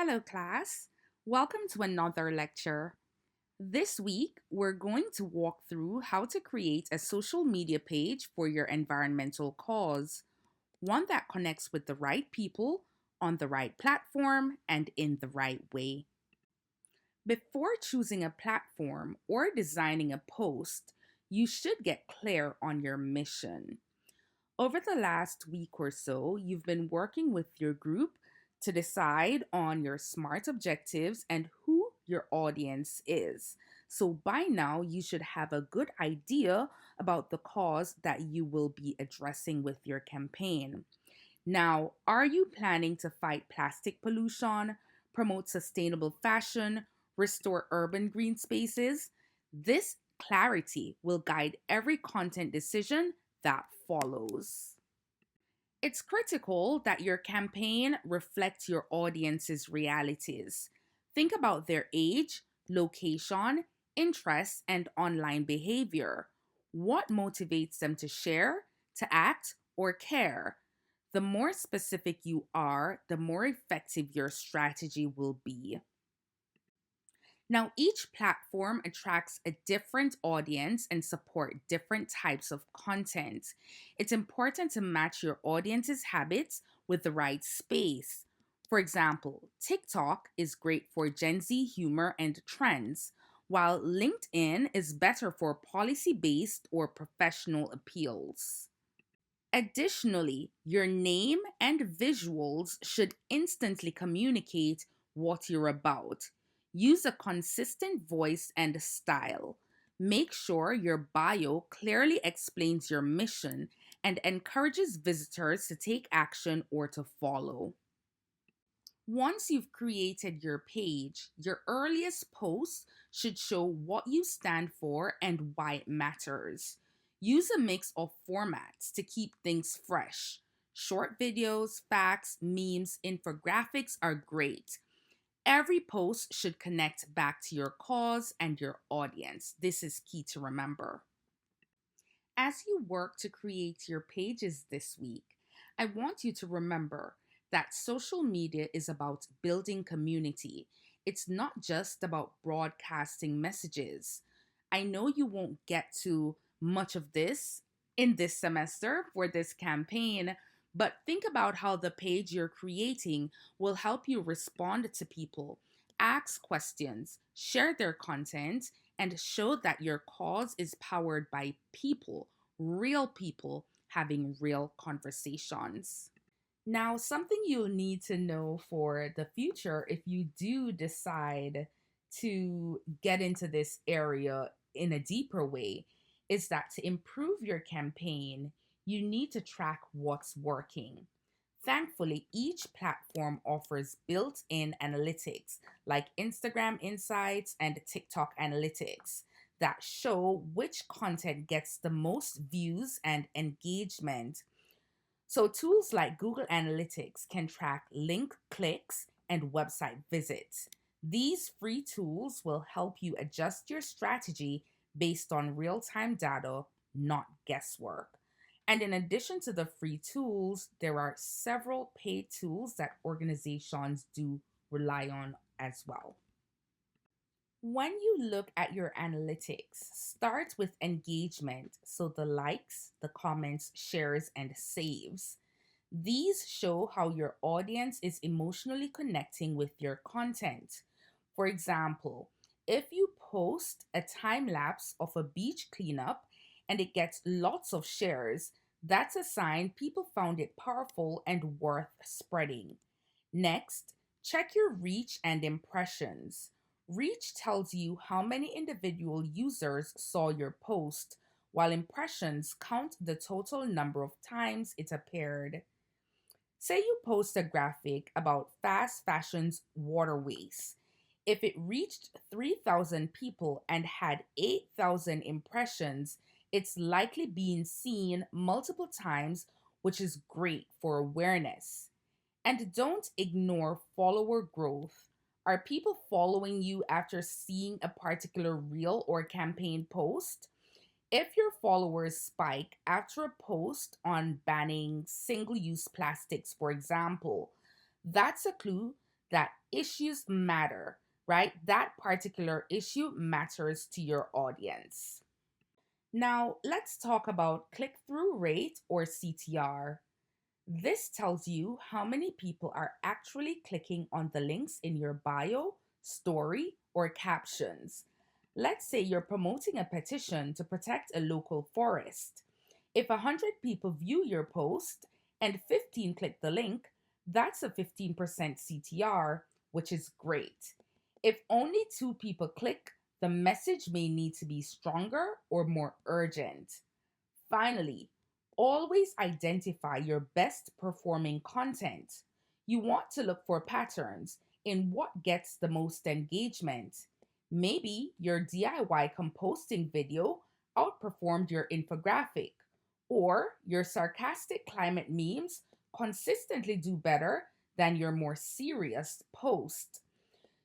Hello, class. Welcome to another lecture. This week, we're going to walk through how to create a social media page for your environmental cause, one that connects with the right people on the right platform and in the right way. Before choosing a platform or designing a post, you should get clear on your mission. Over the last week or so, you've been working with your group to decide on your SMART objectives and who your audience is. So by now, you should have a good idea about the cause that you will be addressing with your campaign. Now, are you planning to fight plastic pollution, promote sustainable fashion, restore urban green spaces? This clarity will guide every content decision that follows. It's critical that your campaign reflects your audience's realities. Think about their age, location, interests, and online behavior. What motivates them to share, to act, or care? The more specific you are, the more effective your strategy will be. Now, each platform attracts a different audience and support different types of content. It's important to match your audience's habits with the right space. For example, TikTok is great for Gen Z humor and trends, while LinkedIn is better for policy based or professional appeals. Additionally, your name and visuals should instantly communicate what you're about. Use a consistent voice and style. Make sure your bio clearly explains your mission and encourages visitors to take action or to follow. Once you've created your page, your earliest post should show what you stand for and why it matters. Use a mix of formats to keep things fresh. Short videos, facts, memes, infographics are great. Every post should connect back to your cause and your audience. This is key to remember. As you work to create your pages this week, I want you to remember that social media is about building community. It's not just about broadcasting messages. I know you won't get to much of this in this semester for this campaign, but think about how the page you're creating will help you respond to people, ask questions, share their content, and show that your cause is powered by people, real people having real conversations. Now, something you'll need to know for the future if you do decide to get into this area in a deeper way is that to improve your campaign, you need to track what's working. Thankfully, each platform offers built in analytics like Instagram Insights and TikTok Analytics that show which content gets the most views and engagement. So, tools like Google Analytics can track link clicks and website visits. These free tools will help you adjust your strategy based on real time data, not guesswork. And in addition to the free tools, there are several paid tools that organizations do rely on as well. When you look at your analytics, start with engagement, so the likes, the comments, shares, and saves. These show how your audience is emotionally connecting with your content. For example, if you post a time lapse of a beach cleanup and it gets lots of shares, that's a sign people found it powerful and worth spreading. Next, check your reach and impressions. Reach tells you how many individual users saw your post, while impressions count the total number of times it appeared. Say you post a graphic about fast fashion's water waste. If it reached 3,000 people and had 8,000 impressions, it's likely being seen multiple times, which is great for awareness. And don't ignore follower growth. Are people following you after seeing a particular reel or campaign post? If your followers spike after a post on banning single use plastics, for example, that's a clue that issues matter, right? That particular issue matters to your audience. Now, let's talk about click through rate or CTR. This tells you how many people are actually clicking on the links in your bio, story, or captions. Let's say you're promoting a petition to protect a local forest. If 100 people view your post and 15 click the link, that's a 15% CTR, which is great. If only 2 people click, the message may need to be stronger or more urgent. Finally, always identify your best performing content. You want to look for patterns in what gets the most engagement. Maybe your DIY composting video outperformed your infographic, or your sarcastic climate memes consistently do better than your more serious post.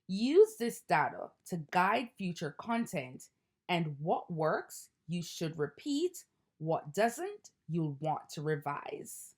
Use this data to guide future content, and what works, you should repeat. What doesn't, you'll want to revise.